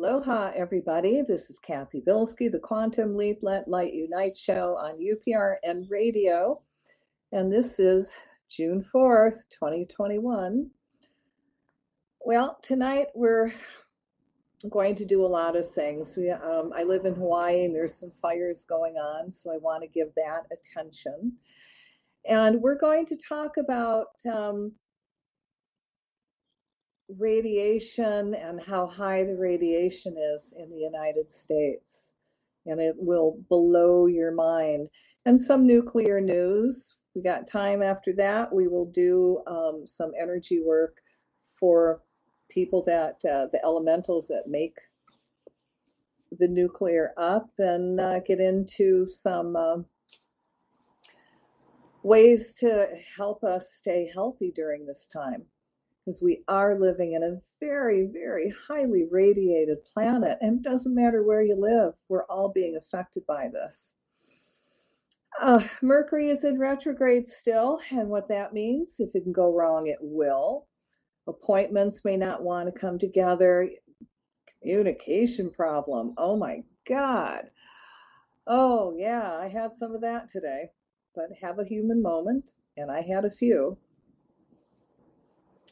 Aloha, everybody. This is Cathy Bilsky, the Quantum Leap Let Light Unite show on UPRN Radio. And this is June 4th, 2021. Well, tonight we're going to do a lot of things. I live in Hawaii and there's some fires going on, so I want to give that attention. And we're going to talk about radiation and how high the radiation is in the United States. And it will blow your mind. And some nuclear news. We got time after that. We will do some energy work for people that, the elementals that make the nuclear up, and get into some ways to help us stay healthy during this time. Because we are living in a very, very highly radiated planet, and it doesn't matter where you live, we're all being affected by this. Mercury is in retrograde still, and what that means, if it can go wrong, it will. Appointments may not want to come together. Communication problem, oh my God. Oh yeah, I had some of that today, but have a human moment, and I had a few.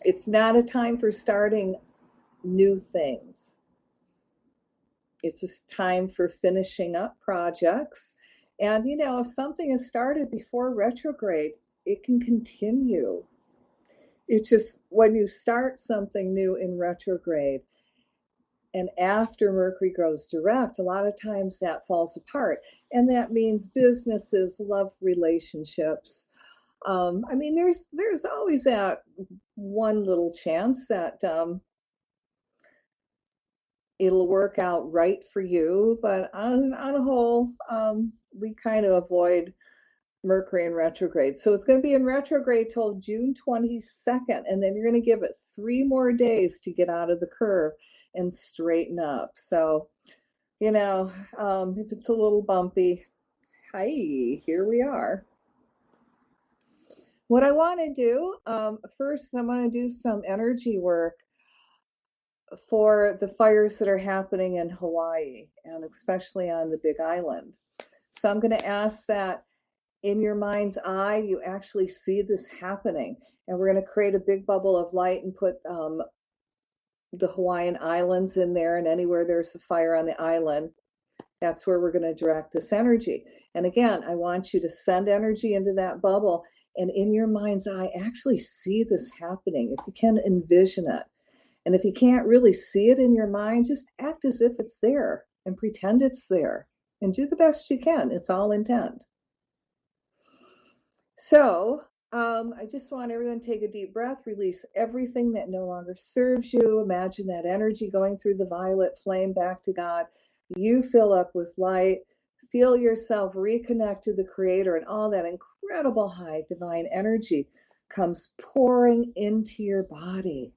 It's not a time for starting new things. It's a time for finishing up projects. And, you know, if something is started before retrograde, it can continue. It's just when you start something new in retrograde and after Mercury goes direct, a lot of times that falls apart. And that means businesses, love relationships. I mean, there's always that one little chance that it'll work out right for you, but on a whole, we kind of avoid Mercury in retrograde. So it's going to be in retrograde till June 22nd, and then you're going to give it 3 more days to get out of the curve and straighten up. So, you know, if it's a little bumpy, hi, here we are. What I want to do, first, I want to do some energy work for the fires that are happening in Hawaii, and especially on the Big Island. So I'm going to ask that in your mind's eye, you actually see this happening. And we're going to create a big bubble of light and put the Hawaiian Islands in there, and anywhere there's a fire on the island, that's where we're going to direct this energy. And again, I want you to send energy into that bubble, and in your mind's eye, actually see this happening, if you can envision it. And if you can't really see it in your mind, just act as if it's there and pretend it's there and do the best you can. It's all intent. So I just want everyone to take a deep breath, release everything that no longer serves you. Imagine that energy going through the violet flame back to God. You fill up with light. Feel yourself reconnect to the Creator, and all that incredible high divine energy comes pouring into your body.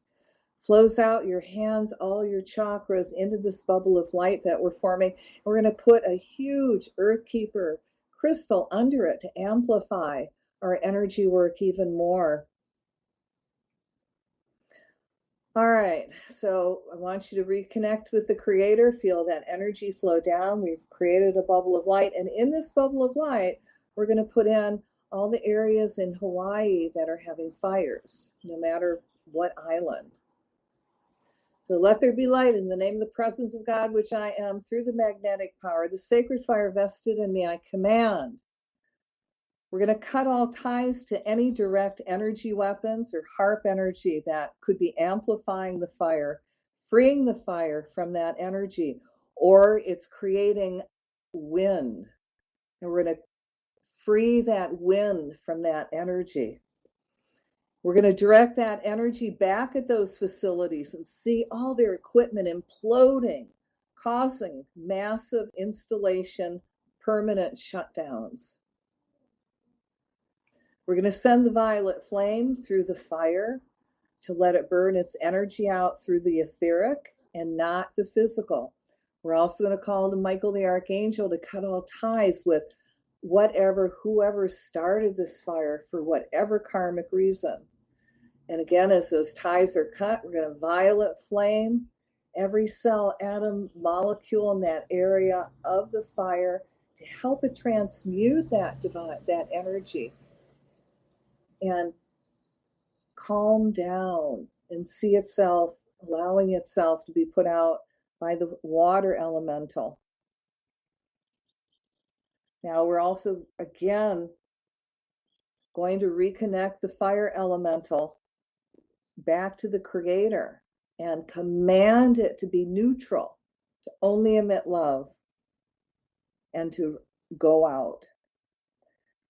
Flows out your hands, all your chakras, into this bubble of light that we're forming. We're going to put a huge Earth Keeper crystal under it to amplify our energy work even more. All right, so I want you to reconnect with the Creator, feel that energy flow down. We've created a bubble of light, and in this bubble of light, we're going to put in all the areas in Hawaii that are having fires, no matter what island. So let there be light in the name of the presence of God, which I am, through the magnetic power, the sacred fire vested in me, I command. We're going to cut all ties to any direct energy weapons or HARP energy that could be amplifying the fire, freeing the fire from that energy, or it's creating wind. And we're going to free that wind from that energy. We're going to direct that energy back at those facilities and see all their equipment imploding, causing massive installation, permanent shutdowns. We're going to send the violet flame through the fire to let it burn its energy out through the etheric and not the physical. We're also going to call to Michael the Archangel to cut all ties with whoever started this fire for whatever karmic reason. And again, as those ties are cut, we're going to violet flame every cell, atom, molecule in that area of the fire to help it transmute that energy and calm down and see itself, allowing itself to be put out by the water elemental. Now we're also, again, going to reconnect the fire elemental back to the creator and command it to be neutral, to only emit love, and to go out.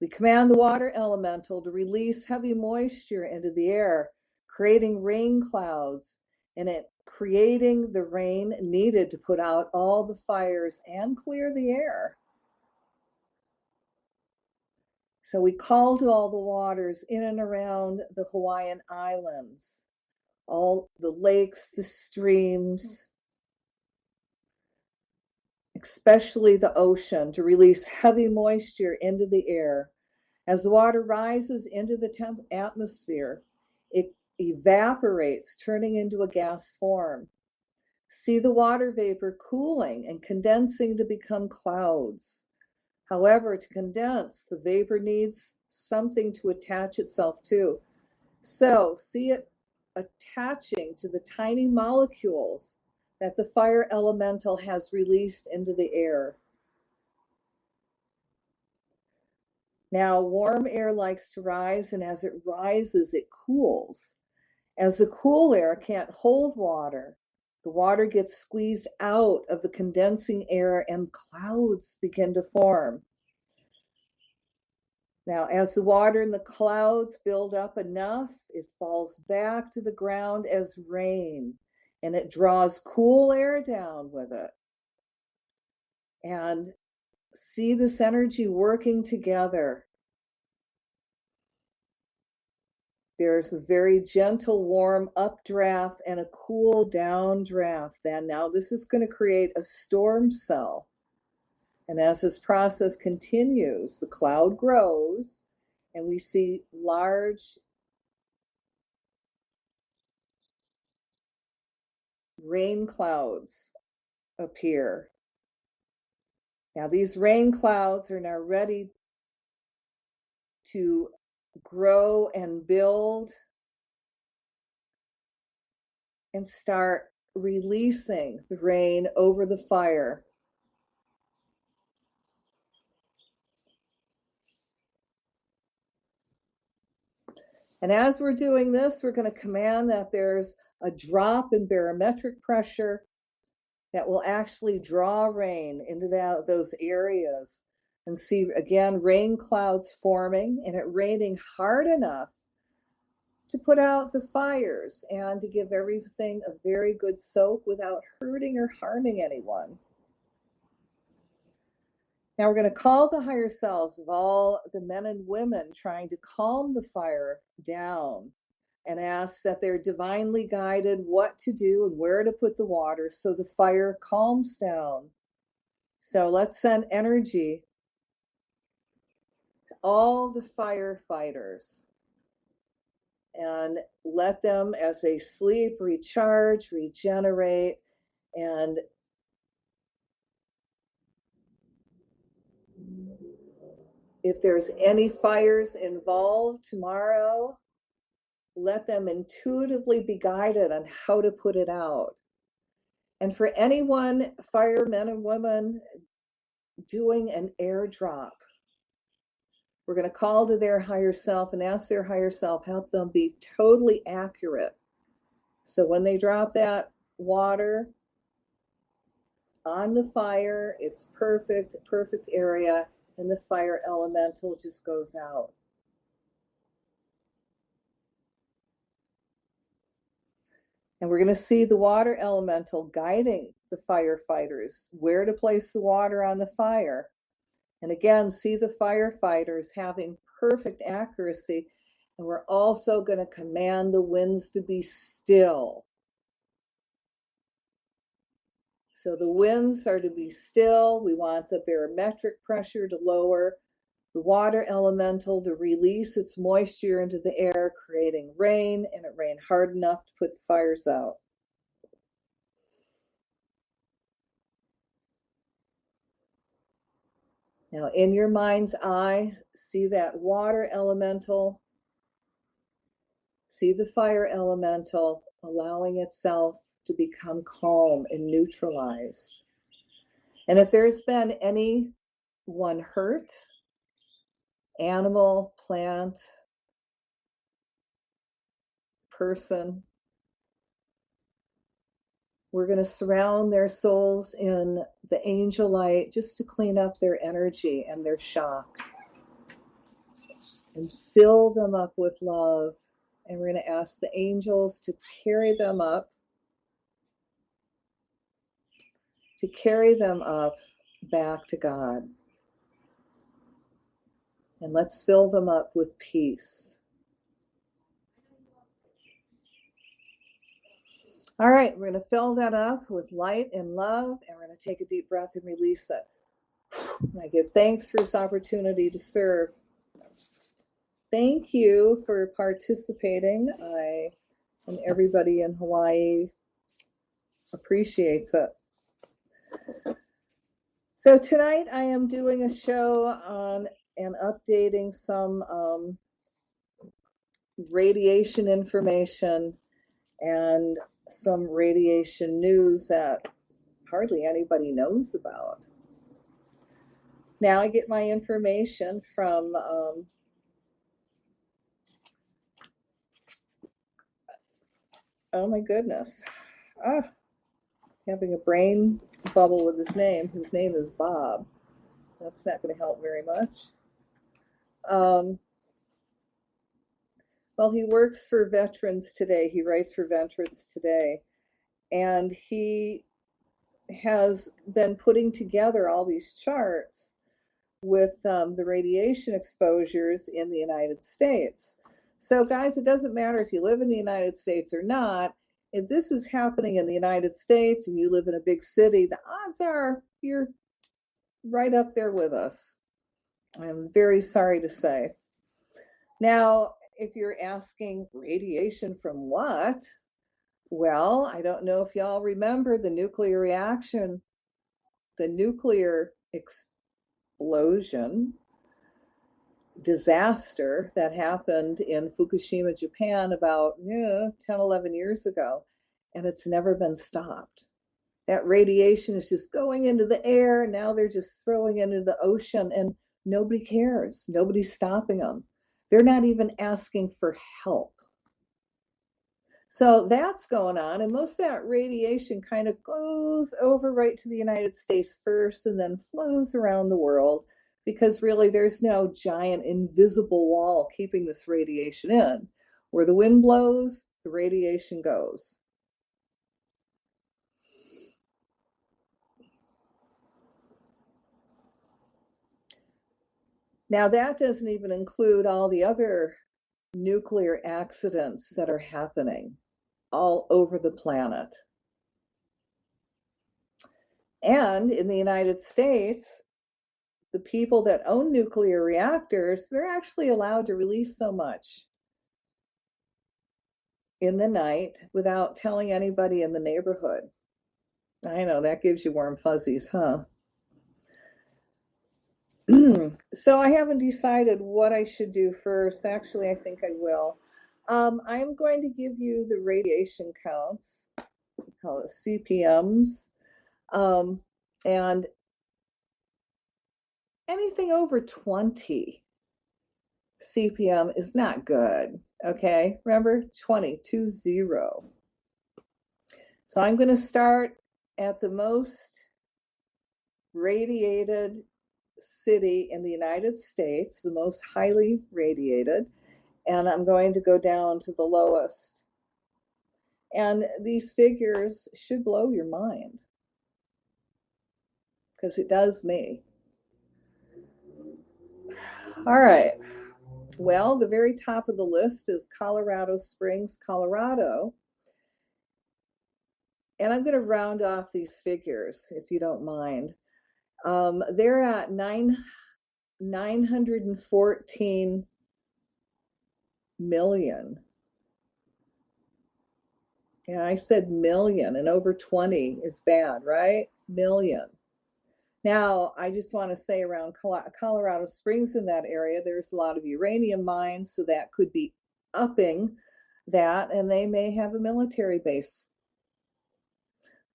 We command the water elemental to release heavy moisture into the air, creating rain clouds, and it creating the rain needed to put out all the fires and clear the air. So we call to all the waters in and around the Hawaiian Islands, all the lakes, the streams, especially the ocean, to release heavy moisture into the air. As the water rises into the atmosphere, it evaporates, turning into a gas form. See the water vapor cooling and condensing to become clouds. However, to condense, the vapor needs something to attach itself to. So see it attaching to the tiny molecules that the fire elemental has released into the air. Now, warm air likes to rise, and as it rises, it cools. As the cool air can't hold water, the water gets squeezed out of the condensing air and clouds begin to form. Now, as the water in the clouds build up enough, it falls back to the ground as rain, and it draws cool air down with it. And see this energy working together. There's a very gentle, warm updraft and a cool downdraft. Then now this is going to create a storm cell. And as this process continues, the cloud grows and we see large rain clouds appear. Now these rain clouds are now ready to grow and build and start releasing the rain over the fire. And as we're doing this, we're going to command that there's a drop in barometric pressure that will actually draw rain into those areas. And see, again, rain clouds forming and it raining hard enough to put out the fires and to give everything a very good soak without hurting or harming anyone. Now we're going to call the higher selves of all the men and women trying to calm the fire down and ask that they're divinely guided what to do and where to put the water so the fire calms down. So let's send energy to all the firefighters and let them, as they sleep, recharge, regenerate, and if there's any fires involved tomorrow, let them intuitively be guided on how to put it out. And for anyone, firemen and women, doing an airdrop, we're going to call to their higher self and ask their higher self, help them be totally accurate. So when they drop that water on the fire, it's perfect area, and the fire elemental just goes out. And we're going to see the water elemental guiding the firefighters where to place the water on the fire. And again, see the firefighters having perfect accuracy. And we're also going to command the winds to be still. So the winds are to be still. We want the barometric pressure to lower, the water elemental to release its moisture into the air, creating rain, and it rained hard enough to put the fires out. Now, in your mind's eye, see that water elemental, see the fire elemental allowing itself to become calm and neutralized. And if there's been anyone hurt, animal, plant, person, we're going to surround their souls in the angel light just to clean up their energy and their shock. And fill them up with love. And we're going to ask the angels to carry them up back to God. And let's fill them up with peace. All right, we're going to fill that up with light and love, and we're going to take a deep breath and release it. And I give thanks for this opportunity to serve. Thank you for participating. I and everybody in Hawaii appreciates it. So tonight I am doing a show on and updating some radiation information and some radiation news that hardly anybody knows about. Now I get my information from oh my goodness, having a brain bubble with his name. His name is Bob. That's not going to help very much. Well, he works for Veterans Today. He writes for Veterans Today. And he has been putting together all these charts with the radiation exposures in the United States. So, guys, it doesn't matter if you live in the United States or not. If this is happening in the United States and you live in a big city, the odds are you're right up there with us. I'm very sorry to say. Now, if you're asking radiation from what? Well, I don't know if y'all remember the nuclear reaction, the nuclear explosion, disaster that happened in Fukushima, Japan about 10, 11 years ago, and it's never been stopped. That radiation is just going into the air. Now they're just throwing it into the ocean, and nobody cares. Nobody's stopping them. They're not even asking for help. So that's going on, and most of that radiation kind of goes over right to the United States first and then flows around the world, because really there's no giant invisible wall keeping this radiation in. Where the wind blows, the radiation goes. Now that doesn't even include all the other nuclear accidents that are happening all over the planet. And in the United States, the people that own nuclear reactors, they're actually allowed to release so much in the night without telling anybody in the neighborhood. I know, that gives you warm fuzzies, huh? So I haven't decided what I should do first. Actually, I think I will. I'm going to give you the radiation counts, we call it CPMs, and anything over 20 CPM is not good, okay? Remember, 20. So I'm going to start at the most radiated city in the United States, the most highly radiated, and I'm going to go down to the lowest. And these figures should blow your mind, because it does me. All right. Well, the very top of the list is Colorado Springs, Colorado. And I'm going to round off these figures, if you don't mind. They're at 914 million. Yeah, I said million, and over 20 is bad, right? Million. Now, I just want to say around Colorado Springs in that area, there's a lot of uranium mines, so that could be upping that, and they may have a military base.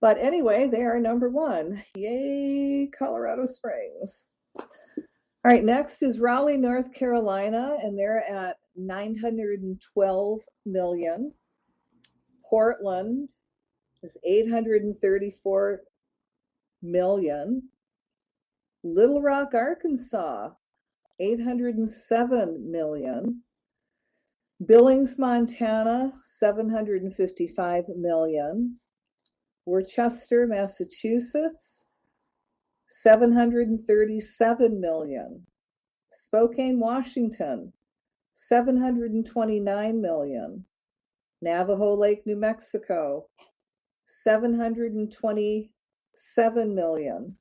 But anyway, they are number one. Yay, Colorado Springs. All right, next is Raleigh, North Carolina, and they're at 912 million. Portland is 834 million. Little Rock, Arkansas, 807 million. Billings, Montana, 755 million. Worcester, Massachusetts, 737 million. Spokane, Washington, 729 million. Navajo Lake, New Mexico, 727 million.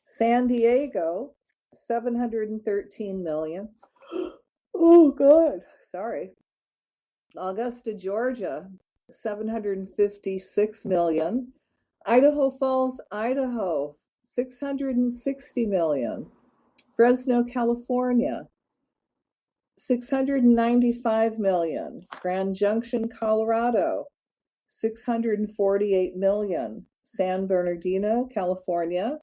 San Diego, 713 million. Oh, God, sorry. Augusta, Georgia, 756 million. Idaho Falls, Idaho, 660 million. Fresno, California, 695 million. Grand Junction, Colorado, 648 million. San Bernardino, California,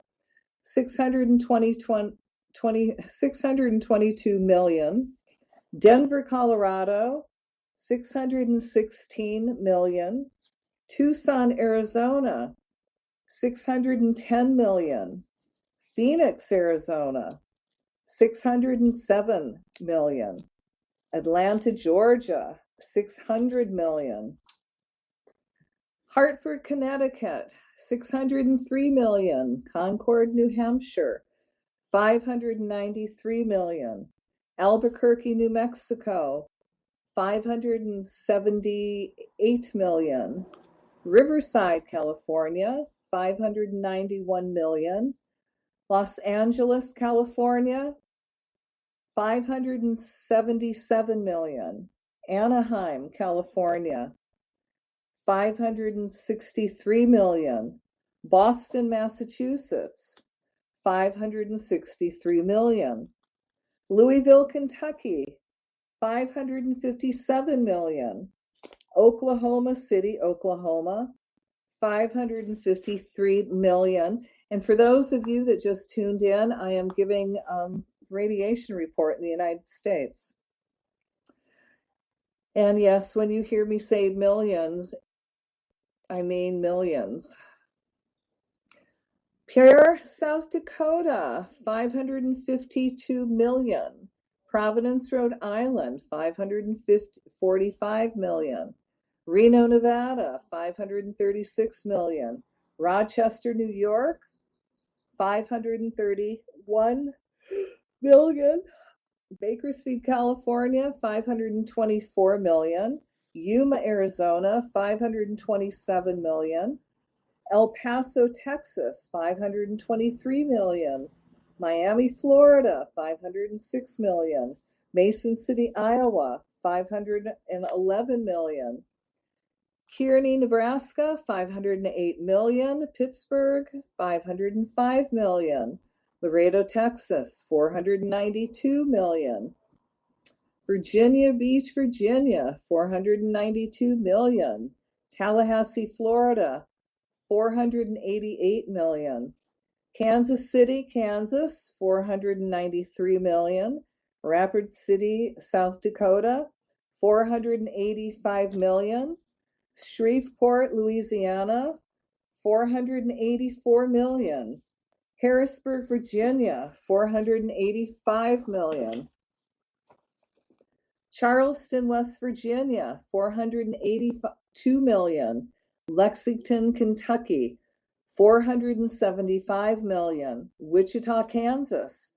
622 million. Denver, Colorado, 616 million. Tucson, Arizona, 610 million. Phoenix, Arizona, 607 million. Atlanta, Georgia, 600 million. Hartford, Connecticut, 603 million. Concord, New Hampshire, 593 million. Albuquerque, New Mexico, 578 million. Riverside, California, 591 million. Los Angeles, California, 577 million. Anaheim, California, 563 million. Boston, Massachusetts, 563 million. Louisville, Kentucky, 557 million. Oklahoma City, Oklahoma, 553 million. And for those of you that just tuned in, I am giving radiation report in the United States. And yes, when you hear me say millions, I mean millions. Pierre, South Dakota, 552 million. Providence, Rhode Island, 545 million. Reno, Nevada, 536 million. Rochester, New York, 531 million. Bakersfield, California, 524 million. Yuma, Arizona, 527 million. El Paso, Texas, 523 million. Miami, Florida, 506 million. Mason City, Iowa, 511 million. Kearney, Nebraska, 508 million. Pittsburgh, 505 million. Laredo, Texas, 492 million. Virginia Beach, Virginia, 492 million. Tallahassee, Florida, 488 million. Kansas City, Kansas, 493 million. Rapid City, South Dakota, 485 million. Shreveport, Louisiana, 484 million. Harrisburg, Virginia, 485 million. Charleston, West Virginia, 482 million. Lexington, Kentucky, 475 million. Wichita, Kansas,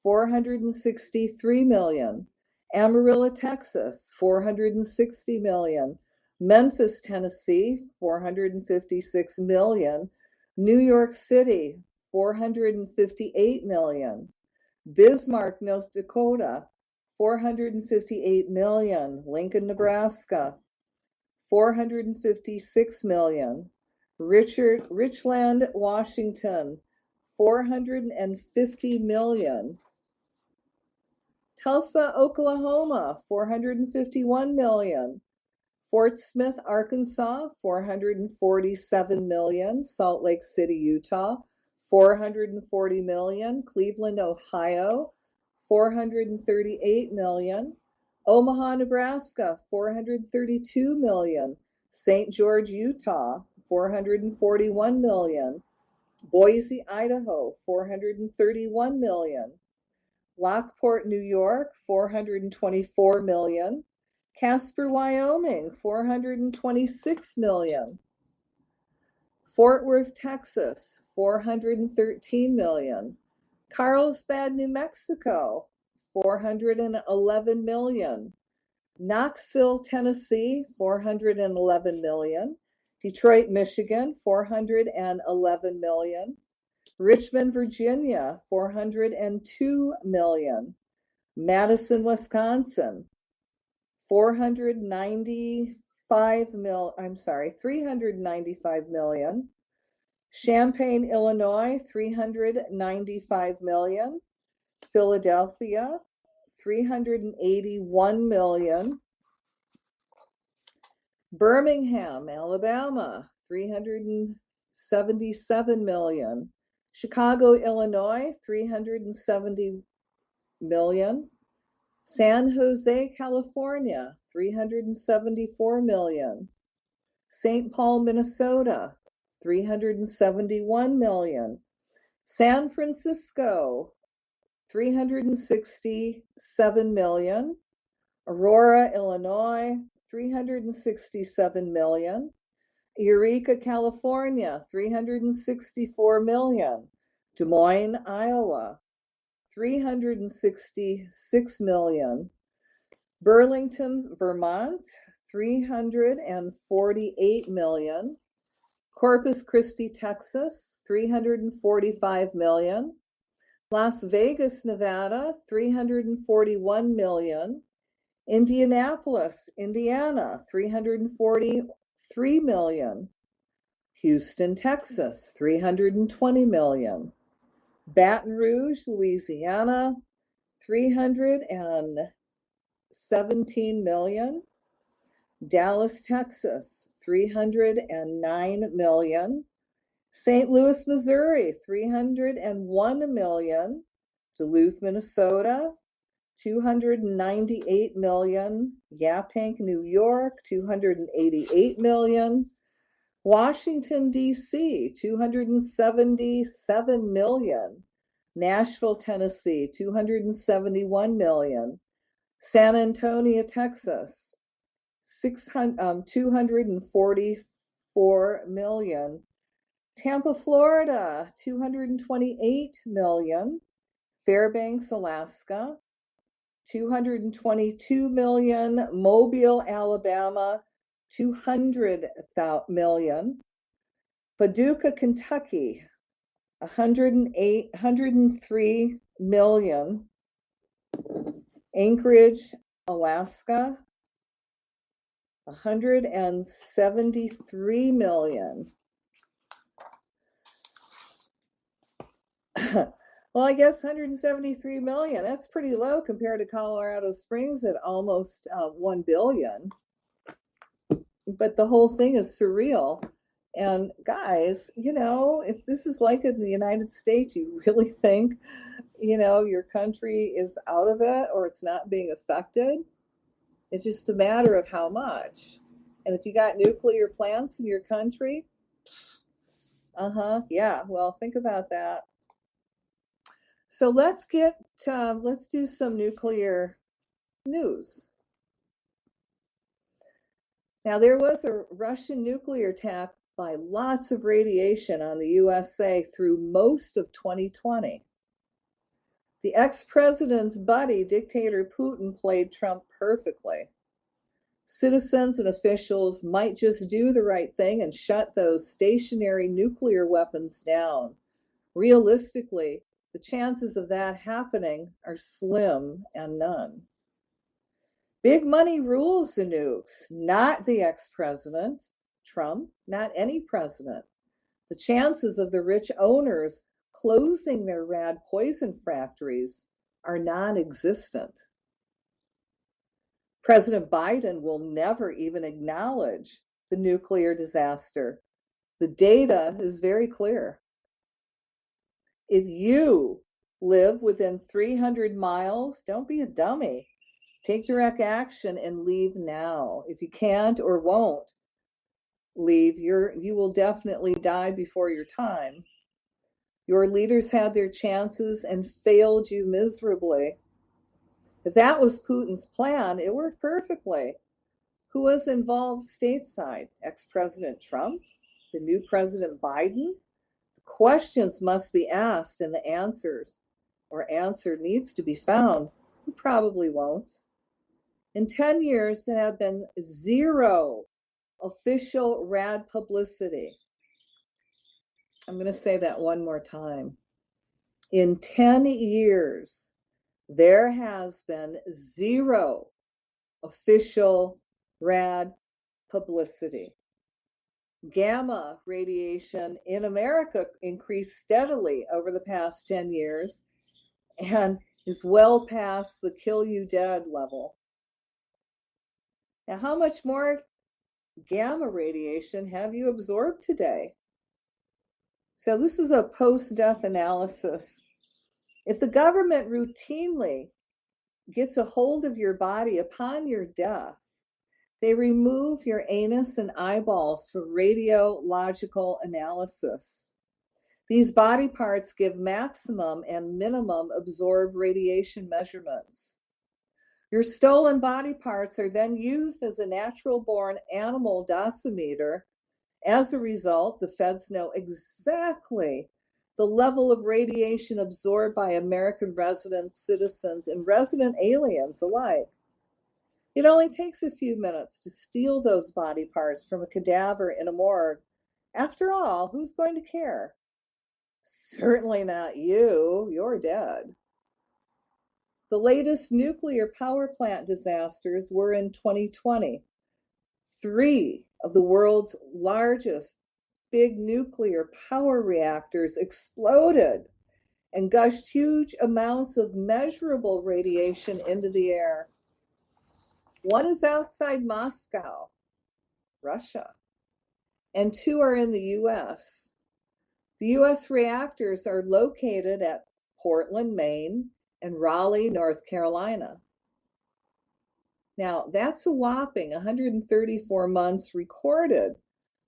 463 million. Amarillo, Texas, 460 million. Memphis, Tennessee, 456 million. New York City, 458 million. Bismarck, North Dakota, 458 million. Lincoln, Nebraska, 456 million. Richland, Washington, 450 million. Tulsa, Oklahoma, 451 million. Fort Smith, Arkansas, 447 million. Salt Lake City, Utah, 440 million. Cleveland, Ohio, 438 million. Omaha, Nebraska, 432 million. St. George, Utah, 441 million. Boise, Idaho, 431 million. Lockport, New York, 424 million. Casper, Wyoming, 426 million. Fort Worth, Texas, 413 million. Carlsbad, New Mexico, 411 million. Knoxville, Tennessee, 411 million. Detroit, Michigan, 411 million. Richmond, Virginia, 402 million. Madison, Wisconsin, 395 million. Champaign, Illinois, 395 million. Philadelphia, 381 million. Birmingham, Alabama, 377 million. Chicago, Illinois, 370 million. San Jose, California, 374 million. St. Paul, Minnesota, 371 million. San Francisco, 367 million. Aurora, Illinois, 367 million. Eureka, California, 364 million. Des Moines, Iowa, 366 million. Burlington, Vermont, 348 million. Corpus Christi, Texas, 345 million. Las Vegas, Nevada, 341 million. Indianapolis, Indiana, 343 million. Houston, Texas, 320 million. Baton Rouge, Louisiana, 317 million. Dallas, Texas, 309 million. St. Louis, Missouri, 301 million. Duluth, Minnesota, 298 million. Yaphank, New York, 288 million. Washington, D.C., 277 million. Nashville, Tennessee, 271 million. San Antonio, Texas, 244 million. Tampa, Florida, 228 million. Fairbanks, Alaska, 222 million. Mobile, Alabama, 200 million. Paducah, Kentucky, 103 million. Anchorage, Alaska, 173 million. Well, I guess 173 million, that's pretty low compared to Colorado Springs at almost 1 billion. But the whole thing is surreal. And guys, if this is like in the United States, you really think, your country is out of it or it's not being affected? It's just a matter of how much. And if you got nuclear plants in your country, yeah, well, think about that. So let's do some nuclear news. Now, there was a Russian nuclear attack by lots of radiation on the USA through most of 2020. The ex-president's buddy, dictator Putin, played Trump perfectly. Citizens and officials might just do the right thing and shut those stationary nuclear weapons down. Realistically, the chances of that happening are slim and none. Big money rules the nukes, not the ex-president, Trump, not any president. The chances of the rich owners closing their rad poison factories are non-existent. President Biden will never even acknowledge the nuclear disaster. The data is very clear. If you live within 300 miles, don't be a dummy. Take direct action and leave now. If you can't or won't leave, you will definitely die before your time. Your leaders had their chances and failed you miserably. If that was Putin's plan, it worked perfectly. Who was involved stateside? Ex-President Trump? The new President Biden? The questions must be asked and the answer needs to be found. You probably won't. In 10 years, there have been zero official rad publicity. I'm going to say that one more time. In 10 years, there has been zero official rad publicity. Gamma radiation in America increased steadily over the past 10 years and is well past the kill you dead level. Now, how much more gamma radiation have you absorbed today? So this is a post-death analysis. If the government routinely gets a hold of your body upon your death, they remove your anus and eyeballs for radiological analysis. These body parts give maximum and minimum absorbed radiation measurements. Your stolen body parts are then used as a natural-born animal dosimeter. As a result, the feds know exactly the level of radiation absorbed by American residents, citizens, and resident aliens alike. It only takes a few minutes to steal those body parts from a cadaver in a morgue. After all, who's going to care? Certainly not you. You're dead. The latest nuclear power plant disasters were in 2020. 3 of the world's largest big nuclear power reactors exploded and gushed huge amounts of measurable radiation into the air. One is outside Moscow, Russia, and 2 are in the US. The US reactors are located at Portland, Maine, and Raleigh, North Carolina. Now, that's a whopping 134 months recorded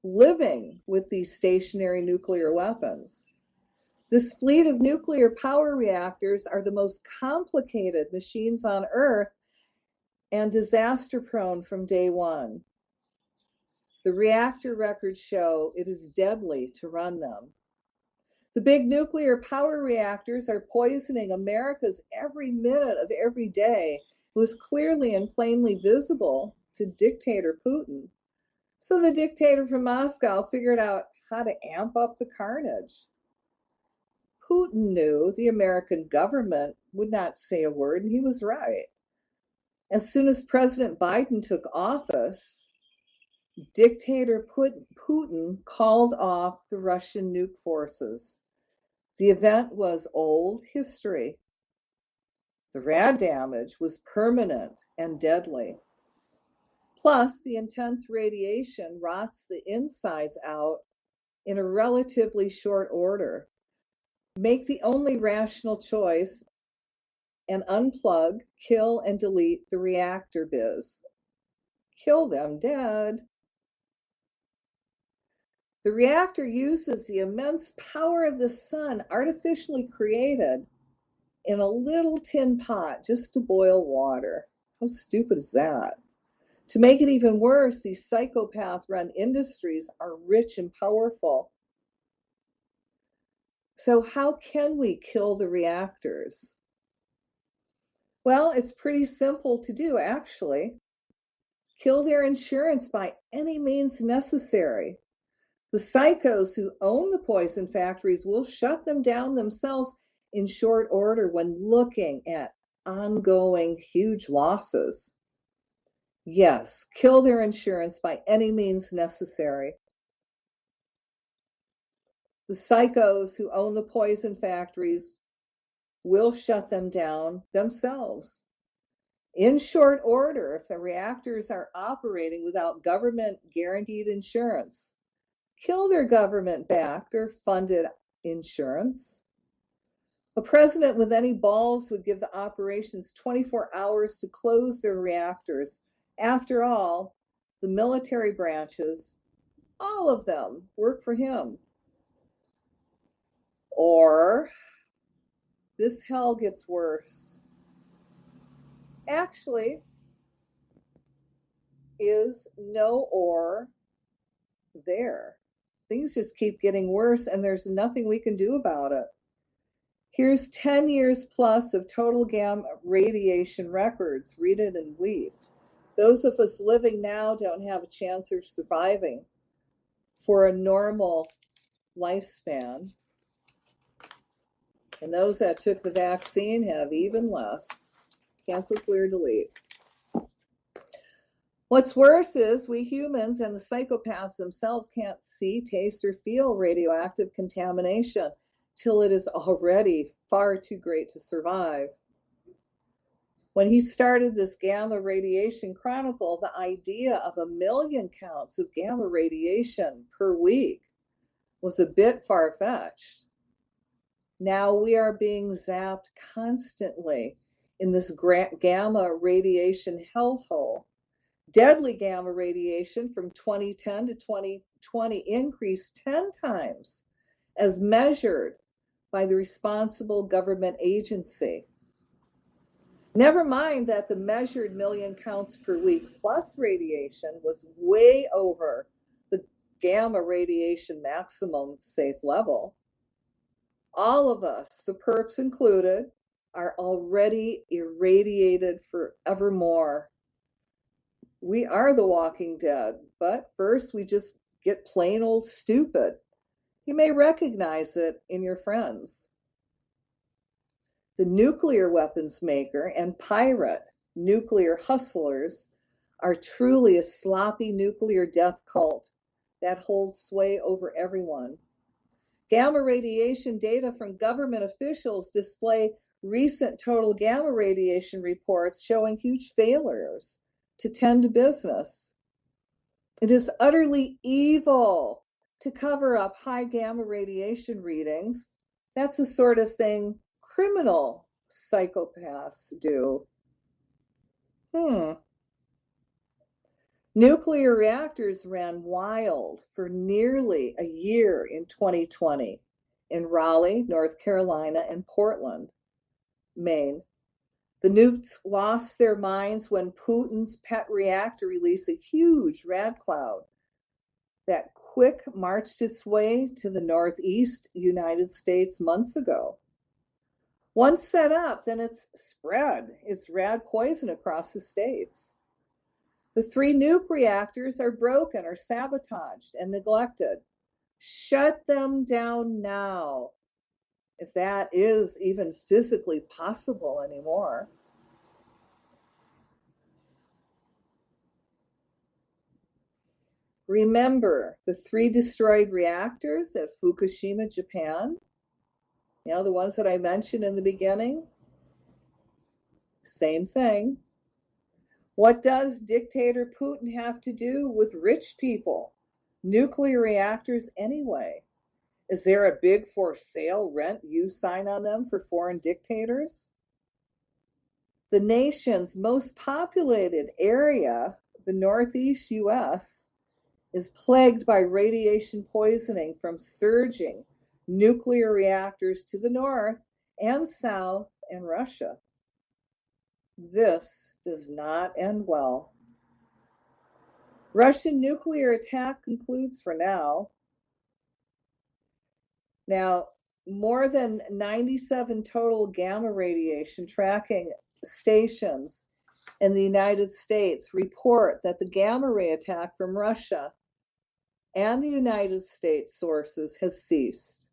living with these stationary nuclear weapons. This fleet of nuclear power reactors are the most complicated machines on Earth and disaster-prone from day one. The reactor records show it is deadly to run them. The big nuclear power reactors are poisoning America's every minute of every day. It was clearly and plainly visible to dictator Putin. So the dictator from Moscow figured out how to amp up the carnage. Putin knew the American government would not say a word, and he was right. As soon as President Biden took office, dictator Putin called off the Russian nuke forces. The event was old history. The rad damage was permanent and deadly. Plus, the intense radiation rots the insides out in a relatively short order. Make the only rational choice and unplug, kill, and delete the reactor biz. Kill them dead. The reactor uses the immense power of the sun artificially created in a little tin pot just to boil water. How stupid is that? To make it even worse, these psychopath-run industries are rich and powerful. So how can we kill the reactors? Well, it's pretty simple to do, actually. Kill their insurance by any means necessary. The psychos who own the poison factories will shut them down themselves in short order when looking at ongoing huge losses. Yes, kill their insurance by any means necessary. The psychos who own the poison factories will shut them down themselves. In short order, if the reactors are operating without government-guaranteed insurance, kill their government-backed or funded insurance. A president with any balls would give the operations 24 hours to close their reactors. After all, the military branches, all of them, work for him. Or this hell gets worse. Actually, is no or there. Things just keep getting worse, and there's nothing we can do about it. Here's 10 years plus of total gamma radiation records. Read it and weep. Those of us living now don't have a chance of surviving for a normal lifespan. And those that took the vaccine have even less. Cancel, clear, delete. What's worse is we humans and the psychopaths themselves can't see, taste, or feel radioactive contamination till it is already far too great to survive. When he started this gamma radiation chronicle, the idea of 1 million counts of gamma radiation per week was a bit far-fetched. Now we are being zapped constantly in this gamma radiation hellhole. Deadly gamma radiation from 2010 to 2020 increased 10 times as measured by the responsible government agency. Never mind that the measured million counts per week plus radiation was way over the gamma radiation maximum safe level. All of us, the perps included, are already irradiated forevermore. We are the walking dead, but first we just get plain old stupid. You may recognize it in your friends. The nuclear weapons maker and pirate nuclear hustlers are truly a sloppy nuclear death cult that holds sway over everyone. Gamma radiation data from government officials display recent total gamma radiation reports showing huge failures to tend to business. It is utterly evil to cover up high gamma radiation readings. That's the sort of thing criminal psychopaths do. Nuclear reactors ran wild for nearly a year in 2020 in Raleigh, North Carolina, and Portland, Maine. The nukes lost their minds when Putin's pet reactor released a huge rad cloud that quick marched its way to the northeast United States months ago. Once set up, then it's spread its rad poison across the states. The 3 nuke reactors are broken or sabotaged and neglected. Shut them down now, if that is even physically possible anymore. Remember the 3 destroyed reactors at Fukushima, Japan? You know, the ones that I mentioned in the beginning? Same thing. What does dictator Putin have to do with rich people? Nuclear reactors anyway. Is there a big for sale rent use sign on them for foreign dictators? The nation's most populated area, the Northeast US, is plagued by radiation poisoning from surging nuclear reactors to the north and south and Russia. This does not end well. Russian nuclear attack concludes for now. Now, more than 97 total gamma radiation tracking stations in the United States report that the gamma ray attack from Russia and the United States sources has ceased.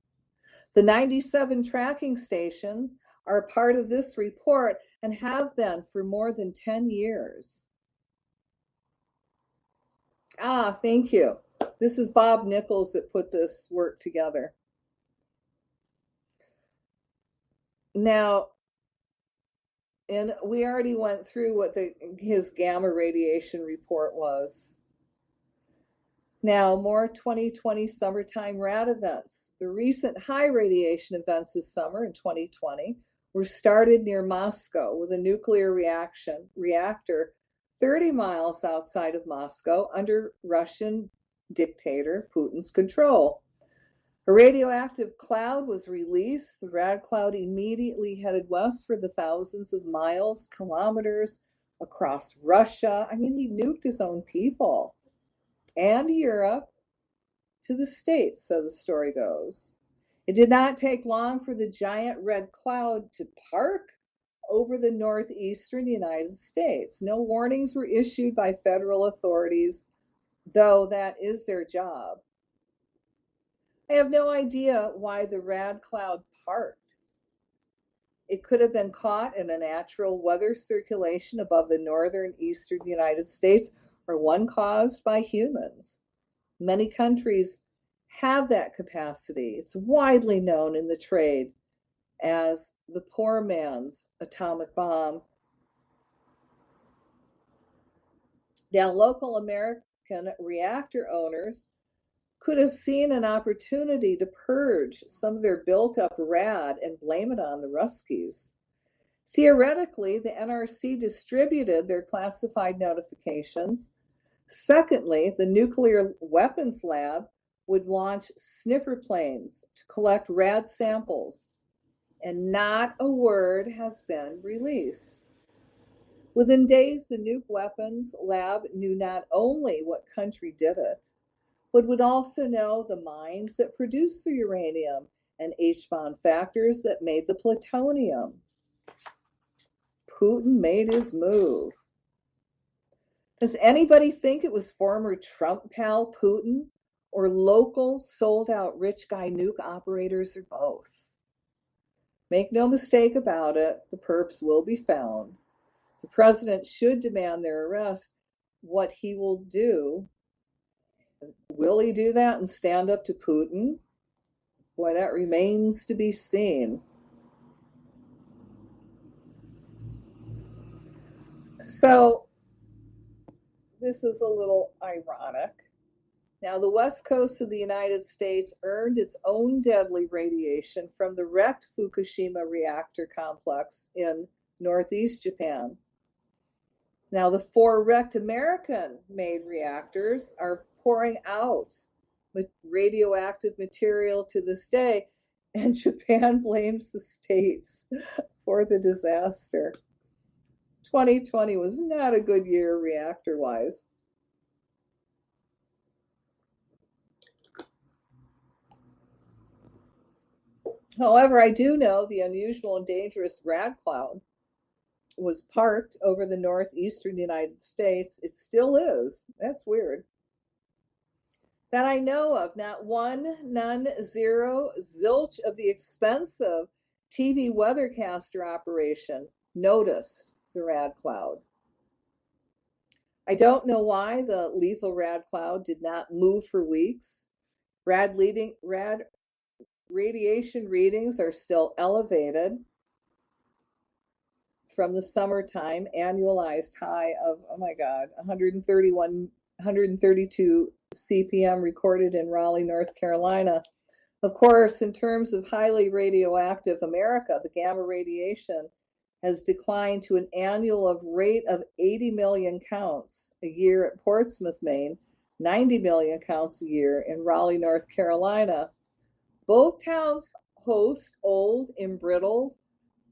The 97 tracking stations are part of this report and have been for more than 10 years. Thank you. This is Bob Nichols that put this work together. Now, and we already went through what his gamma radiation report was. Now, more 2020 summertime rad events. The recent high radiation events this summer in 2020 were started near Moscow with a nuclear reactor 30 miles outside of Moscow under Russian dictator Putin's control. A radioactive cloud was released. The rad cloud immediately headed west for the thousands of miles, kilometers across Russia. I mean, he nuked his own people and Europe to the States, so the story goes. It did not take long for the giant red cloud to park over the northeastern United States. No warnings were issued by federal authorities, though that is their job. I have no idea why the rad cloud parked. It could have been caught in a natural weather circulation above the northern eastern United States or one caused by humans. Many countries have that capacity. It's widely known in the trade as the poor man's atomic bomb. Now, local American reactor owners could have seen an opportunity to purge some of their built-up rad and blame it on the Ruskies. Theoretically, the NRC distributed their classified notifications. Secondly, the nuclear weapons lab would launch sniffer planes to collect rad samples, and not a word has been released. Within days, the nuke weapons lab knew not only what country did it, but would also know the mines that produced the uranium and H-bond factors that made the plutonium. Putin made his move. Does anybody think it was former Trump pal Putin or local sold-out rich guy nuke operators or both? Make no mistake about it, the perps will be found. The president should demand their arrest. What he will do, will he do that and stand up to Putin? Boy, that remains to be seen. So, this is a little ironic. Now, the west coast of the United States earned its own deadly radiation from the wrecked Fukushima reactor complex in northeast Japan. Now, the 4 wrecked American-made reactors are pouring out with radioactive material to this day, and Japan blames the states for the disaster. 2020 was not a good year reactor-wise. However, I do know the unusual and dangerous rad cloud was parked over the northeastern United States. It still is. That's weird. That I know of, not one, none, zero, zilch of the expensive TV weathercaster operation noticed the rad cloud. I don't know why the lethal rad cloud did not move for weeks. Rad radiation readings are still elevated from the summertime, annualized high of, oh my God, 132 CPM recorded in Raleigh, North Carolina. Of course, in terms of highly radioactive America, the gamma radiation has declined to an annual rate of 80 million counts a year at Portsmouth, Maine, 90 million counts a year in Raleigh, North Carolina. Both towns host old, embrittled,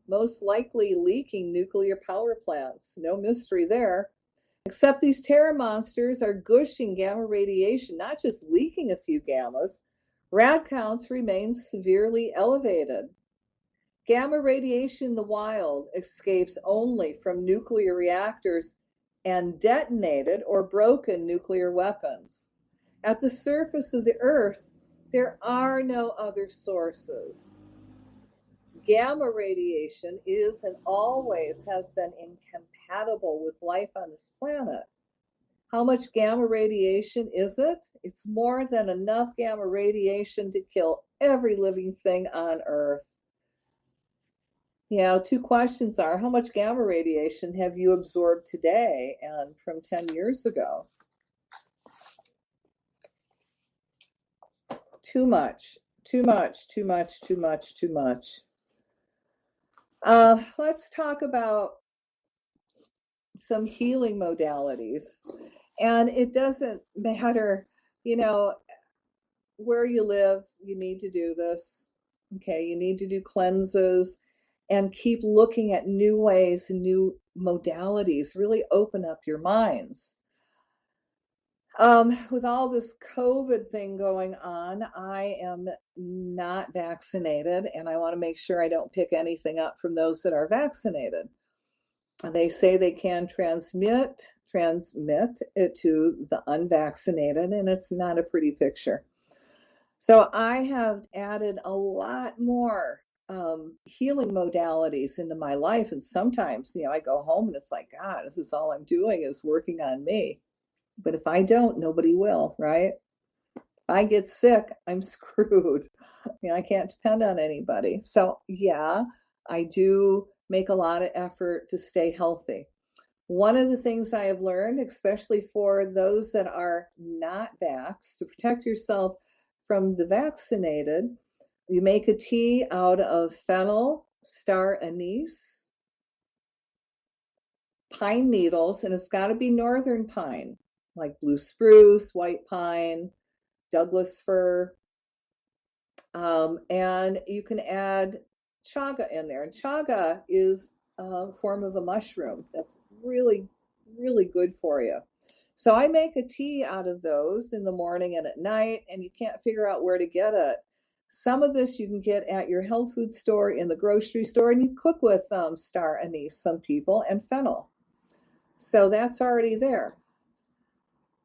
most likely leaking nuclear power plants. No mystery there. Except these terror monsters are gushing gamma radiation, not just leaking a few gammas. Rad counts remain severely elevated. Gamma radiation in the wild escapes only from nuclear reactors and detonated or broken nuclear weapons. At the surface of the Earth, there are no other sources. Gamma radiation is and always has been incompatible with life on this planet. How much gamma radiation is it? It's more than enough gamma radiation to kill every living thing on Earth. Two questions are, how much gamma radiation have you absorbed today and from 10 years ago? Too much, too much, too much, too much, too much. Let's talk about some healing modalities. And it doesn't matter, where you live, you need to do this. Okay, you need to do cleanses and keep looking at new ways and new modalities. Really open up your minds. With all this COVID thing going on, I am not vaccinated, and I want to make sure I don't pick anything up from those that are vaccinated. They say they can transmit it to the unvaccinated, and it's not a pretty picture. So I have added a lot more healing modalities into my life. And sometimes, I go home and it's like, God, this is all I'm doing is working on me. But if I don't, nobody will, right? If I get sick, I'm screwed. I can't depend on anybody. So yeah, I do make a lot of effort to stay healthy. One of the things I have learned, especially for those that are not vaxxed, to protect yourself from the vaccinated, you make a tea out of fennel, star anise, pine needles, and it's got to be northern pine, like blue spruce, white pine, Douglas fir, and you can add chaga in there. And chaga is a form of a mushroom that's really, really good for you. So I make a tea out of those in the morning and at night, and you can't figure out where to get it. Some of this you can get at your health food store, in the grocery store, and you cook with star anise, some people, and fennel. So that's already there.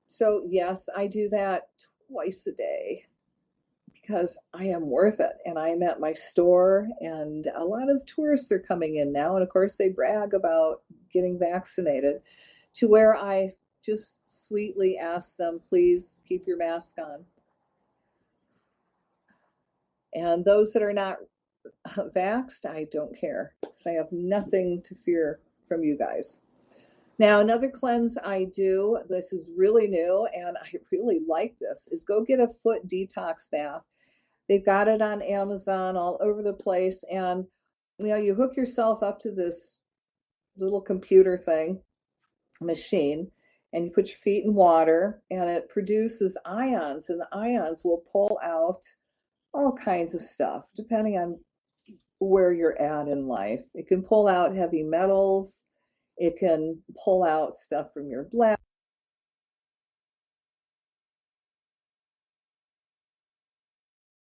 So yes, I do that twice a day because I am worth it, and I'm at my store, and a lot of tourists are coming in now, and of course they brag about getting vaccinated, to where I just sweetly ask them, please keep your mask on. And those that are not vaxxed, I don't care, because I have nothing to fear from you guys. Now, another cleanse I do, this is really new, and I really like this, is go get a foot detox bath. They've got it on Amazon all over the place. And, you hook yourself up to this little computer machine, and you put your feet in water, and it produces ions, and the ions will pull out all kinds of stuff, depending on where you're at in life. It can pull out heavy metals. It can pull out stuff from your bladder.